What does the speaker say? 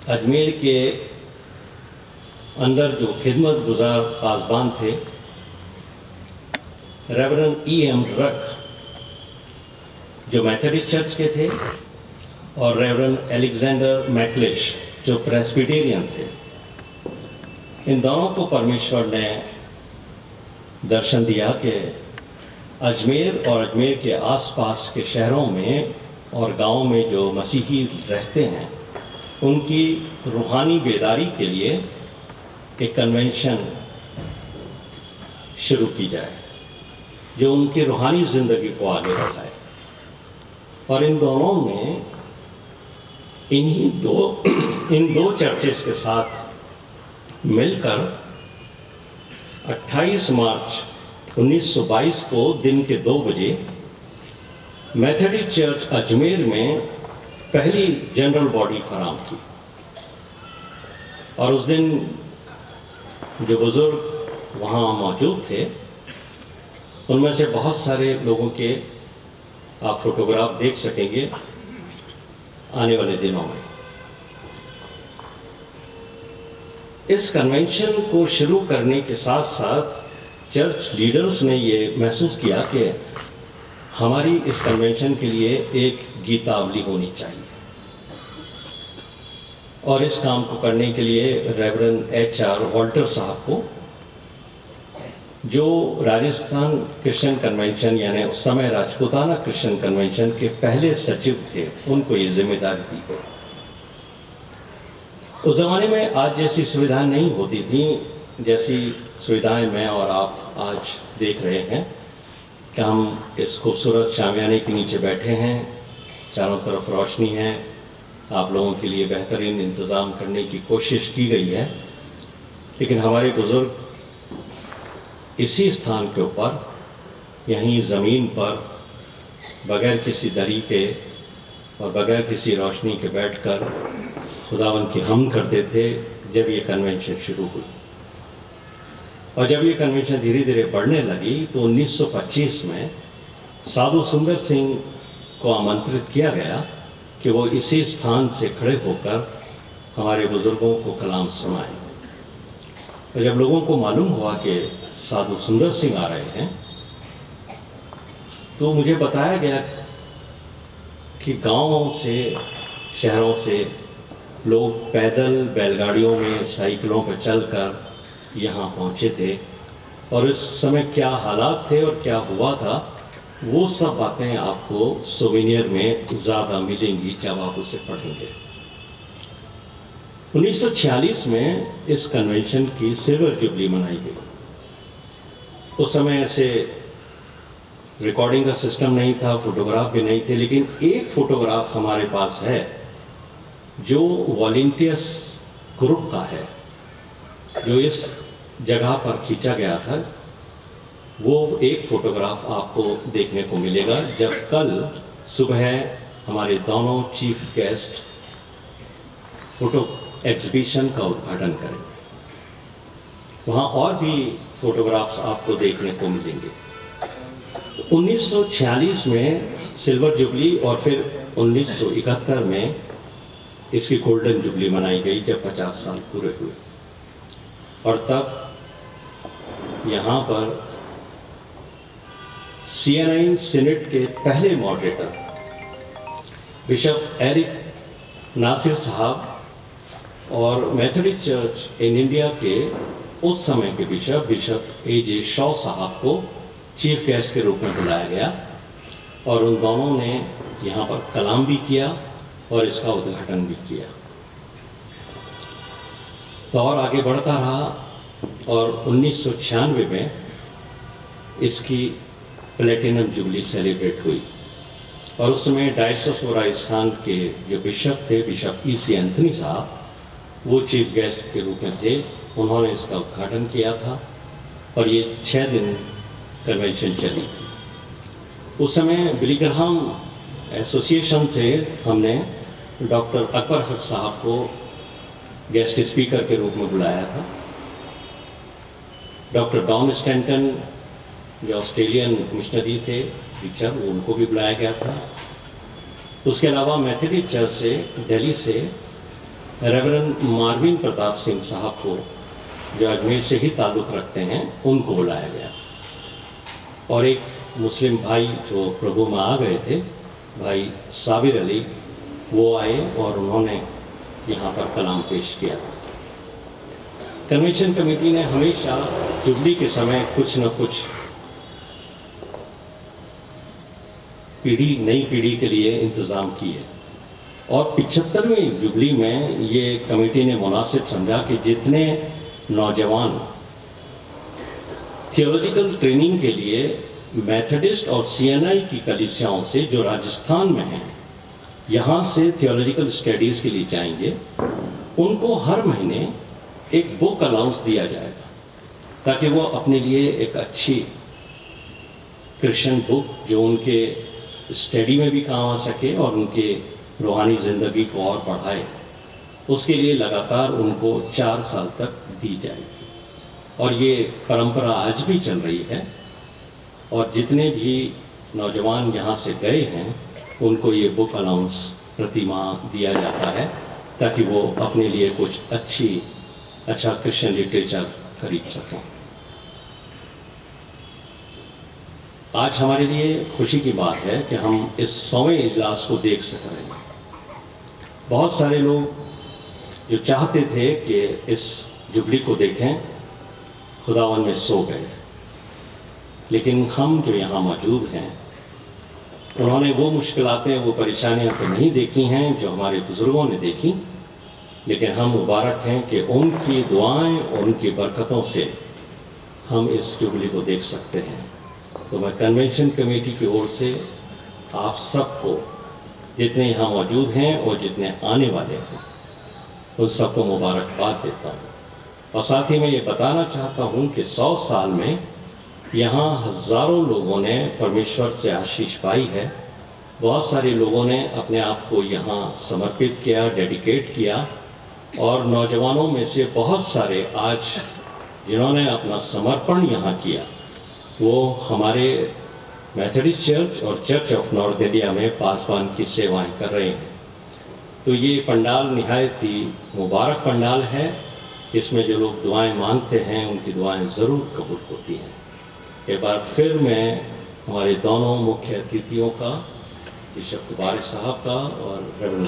अजमेर के अंदर जो खिदमत गुजार पासबान थे, रेवरेंड E.M. रक जो मेथोडिस्ट चर्च के थे, और रेवरेंड एलेक्जेंडर मैकलिश जो प्रेस्बिटेरियन थे, इन दोनों को परमेश्वर ने दर्शन दिया कि अजमेर और अजमेर के आसपास के शहरों में और गांवों में जो मसीही रहते हैं उनकी रूहानी बेदारी के लिए एक कन्वेंशन शुरू की जाए जो उनकी रूहानी ज़िंदगी को आगे बढ़ाए। और इन दोनों में इन दो चर्चेस के साथ मिलकर 28 मार्च 1922 को दिन के 2 बजे मेथोडिस्ट चर्च अजमेर में पहली जनरल बॉडी फराम की। और उस दिन जो बुजुर्ग वहाँ मौजूद थे उनमें से बहुत सारे लोगों के आप फोटोग्राफ देख सकेंगे आने वाले दिनों में। इस कन्वेंशन को शुरू करने के साथ साथ चर्च लीडर्स ने ये महसूस किया कि हमारी इस कन्वेंशन के लिए एक गीतावली होनी चाहिए, और इस काम को करने के लिए रेवरेंड H.R. वॉल्टर साहब को, जो राजस्थान क्रिश्चियन कन्वेंशन यानी उस समय राजपूताना क्रिश्चियन कन्वेंशन के पहले सचिव थे, उनको ये जिम्मेदारी दी गई। उस ज़माने में आज जैसी सुविधाएं नहीं होती थी, जैसी सुविधाएं मैं और आप आज देख रहे हैं कि हम इस खूबसूरत शामियाने के नीचे बैठे हैं, चारों तरफ रोशनी है, आप लोगों के लिए बेहतरीन इंतज़ाम करने की कोशिश की गई है। लेकिन हमारे बुज़ुर्ग इसी स्थान के ऊपर, यहीं ज़मीन पर, बगैर किसी दरी के और बगैर किसी रोशनी के बैठकर खुदावंद की हम करते थे जब ये कन्वेंशन शुरू हुई। और जब ये कन्वेंशन धीरे धीरे बढ़ने लगी तो 1925 में साधु सुंदर सिंह को आमंत्रित किया गया कि वो इसी स्थान से खड़े होकर हमारे बुज़ुर्गों को कलाम सुनाएं। और जब लोगों को मालूम हुआ कि साधु सुंदर सिंह आ रहे हैं तो मुझे बताया गया कि गांवों से, शहरों से लोग पैदल, बैलगाड़ियों में, साइकिलों पर चलकर यहाँ पहुँचे थे। और इस समय क्या हालात थे और क्या हुआ था, वो सब बातें आपको सोवेनियर में ज़्यादा मिलेंगी जब आप उसे पढ़ेंगे। 1946 में इस कन्वेंशन की सिल्वर जुबली मनाई गई। उस समय ऐसे रिकॉर्डिंग का सिस्टम नहीं था, फोटोग्राफ भी नहीं थे, लेकिन एक फोटोग्राफ हमारे पास है जो वॉलंटियर्स ग्रुप का है, जो इस जगह पर खींचा गया था। वो एक फोटोग्राफ आपको देखने को मिलेगा जब कल सुबह हमारे दोनों चीफ गेस्ट फोटो एग्जीबिशन का उद्घाटन करेंगे। वहाँ और भी फोटोग्राफ्स आपको देखने को मिलेंगे। 1946 में सिल्वर जुबली और फिर 1971 में इसकी गोल्डन जुबली मनाई गई जब 50 साल पूरे हुए। और तब यहाँ पर CNI सीनेट के पहले मॉडरेटर बिशप एरिक नासिर साहब और मेथोडिस्ट चर्च इन इंडिया के उस समय के बिशप A.J. शॉ साहब को चीफ गेस्ट के रूप में बुलाया गया, और उन दोनों ने यहाँ पर कलाम भी किया और इसका उद्घाटन भी किया। दौर आगे बढ़ता रहा और 1996 में इसकी प्लेटिनम जुबली सेलिब्रेट हुई। और उस समय डायसिस ऑफ राजस्थान के जो बिशप थे, बिशप E.C. एंथनी साहब, वो चीफ गेस्ट के रूप में थे। उन्होंने इसका उद्घाटन किया था और ये 6 दिन कन्वेंशन चली। उस समय बिली ग्राहम एसोसिएशन से हमने डॉक्टर अकबर हक साहब को गेस्ट स्पीकर के रूप में बुलाया था। डॉक्टर डॉन स्टैंटन जो ऑस्ट्रेलियन मिशनरी थे, टीचर, उनको भी बुलाया गया था। उसके अलावा मेथोडिस्ट चर्च से, दिल्ली से रेवरेंड मार्विन प्रताप सिंह साहब को, जो अजमेर से ही ताल्लुक़ रखते हैं, उनको बुलाया गया। और एक मुस्लिम भाई जो प्रभु में आ गए थे, भाई साबिर अली, वो आए और उन्होंने यहाँ पर कलाम पेश किया। कन्वेंशन कमेटी ने हमेशा जुबली के समय कुछ न कुछ नई पीढ़ी के लिए इंतज़ाम किए, और 75वें जुबली में ये कमेटी ने मुनासिब समझा कि जितने नौजवान थियोलॉजिकल ट्रेनिंग के लिए मेथडिस्ट और सीएनआई की कलीसियाओं से, जो राजस्थान में हैं, यहाँ से थियोलॉजिकल स्टडीज़ के लिए जाएंगे, उनको हर महीने एक बुक अलाउंस दिया जाएगा, ताकि वो अपने लिए एक अच्छी क्रिश्चियन बुक जो उनके स्टडी में भी काम आ सके और उनके रूहानी ज़िंदगी को और बढ़ाए, उसके लिए लगातार उनको 4 साल तक दी जाएगी। और ये परंपरा आज भी चल रही है, और जितने भी नौजवान यहाँ से गए हैं उनको ये बुक अलाउंस प्रति माह दिया जाता है, ताकि वो अपने लिए कुछ अच्छा क्रिश्चियन लिटरेचर खरीद सकें। आज हमारे लिए खुशी की बात है कि हम इस 100वें इजलास को देख सक रहे हैं। बहुत सारे लोग जो चाहते थे कि इस जुबली को देखें, खुदावन में सो गए, लेकिन हम जो यहाँ मौजूद हैं, उन्होंने वो मुश्किलातें, वो परेशानियाँ तो नहीं देखी हैं जो हमारे बुज़ुर्गों ने देखी, लेकिन हम मुबारक हैं कि उनकी दुआएं और उनकी बरकतों से हम इस जुबली को देख सकते हैं। तो मैं कन्वेंशन कमेटी की ओर से आप सबको, जितने यहाँ मौजूद हैं और जितने आने वाले हैं, उन सबको मुबारकबाद देता हूँ। और साथ ही मैं ये बताना चाहता हूँ कि 100 साल में यहाँ हज़ारों लोगों ने परमेश्वर से आशीष पाई है। बहुत सारे लोगों ने अपने आप को यहाँ समर्पित किया, डेडिकेट किया, और नौजवानों में से बहुत सारे आज जिन्होंने अपना समर्पण यहाँ किया, वो हमारे मेथडिस्ट चर्च और चर्च ऑफ नॉर्थ इंडिया में पासबान की सेवाएं कर रहे हैं। तो ये पंडाल निहायत ही मुबारक पंडाल है। इसमें जो लोग दुआएं मांगते हैं उनकी दुआएं ज़रूर कबूल होती हैं। एक बार फिर मैं हमारे दोनों मुख्य अतिथियों का, बिशप कुबारी साहब का और रेवरेंड